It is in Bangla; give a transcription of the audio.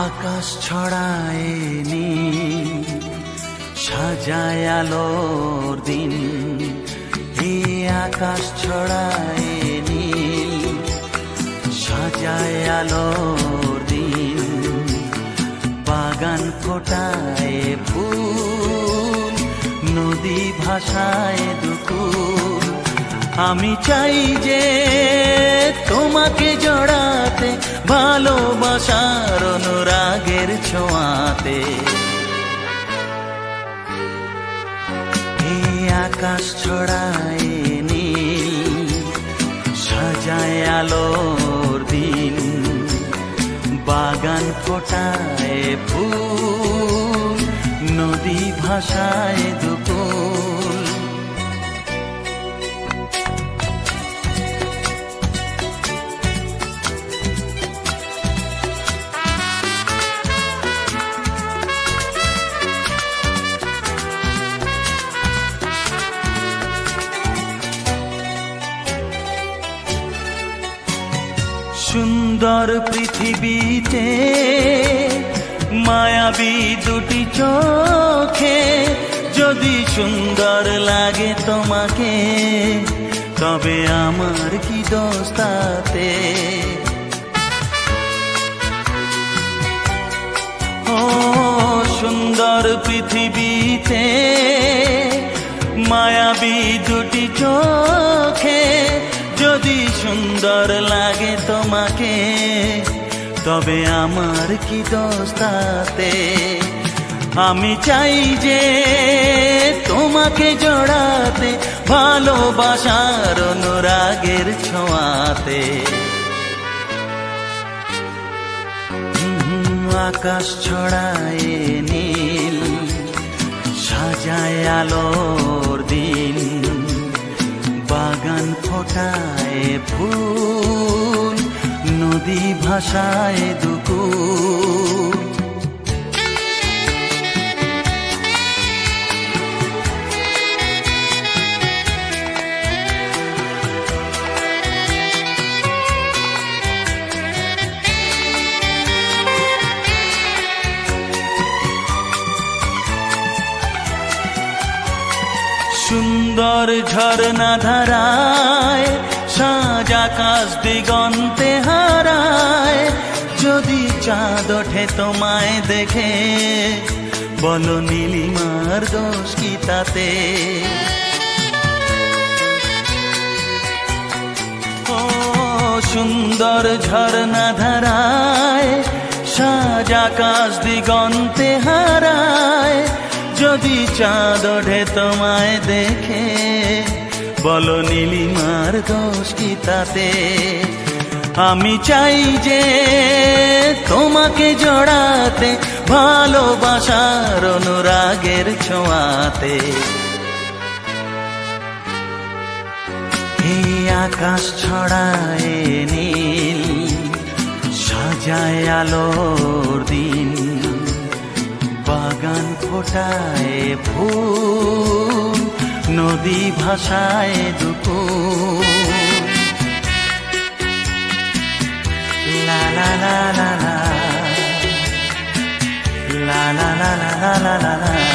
আকাশ ছড়ায় নীল, সাজায় আলোর দিন। এই আকাশ ছড়ায় নীল, সাজায় আলোর দিন। বাগান ফোটায় ফুল, নদী ভাসায় দুকুল। আমি চাই যে তোমাকে জড়াতে, ভালোবাসার অনুরাগের ছোঁয়াতে। এই আকাশ ছড়ায় নীল, সাজায় আলোর দিন। বাগান ফোটায় ফুল, নদী ভাসায় দুকুল। সুন্দর পৃথিবীতে মায়াবী দুটি চোখে, যদি সুন্দর লাগে তোমাকে, তবে আমার কি দোষ তাতে? ও সুন্দর পৃথিবীতে মায়াবী দুটি চোখে, যদি সুন্দর লাগে তোমাকে, তবে আমার কি দোষ তাতে? আমি চাই যে তোমাকে জড়াতে, ভালোবাসার অনুরাগের ছোঁয়াতে। আকাশ ছড়ায় নীল, সাজায় আলোর দিন। বাগান ফোটায় ফুল, নদী ভাসায় দুকুল। সুন্দর ঝরনা ধারায়, সাজ আকাশ দিগন্তে হারায়। যদি চাঁদ ওঠে তোমায় দেখে, বলো নীলিমার দোষ কি তাতে? ও সুন্দর ঝরনা ধারায়, সাজ আকাশ দিগন্তে হারায়। যদি চাঁদ ওঠে তোমায় দেখে, বলো নীলিমার দোষ কি তাতে? আমি চাই যে তোমাকে জড়াতে, ভালোবাসার অনুরাগের ছোঁয়াতে। এই আকাশ ছড়ায় নীল, সাজায় আলোর দিন। বাগান ফোটায় ফুল, নদী ভাসায় দুকুল। লা লা লা লা লা, লা লা লা লা লা লা লা।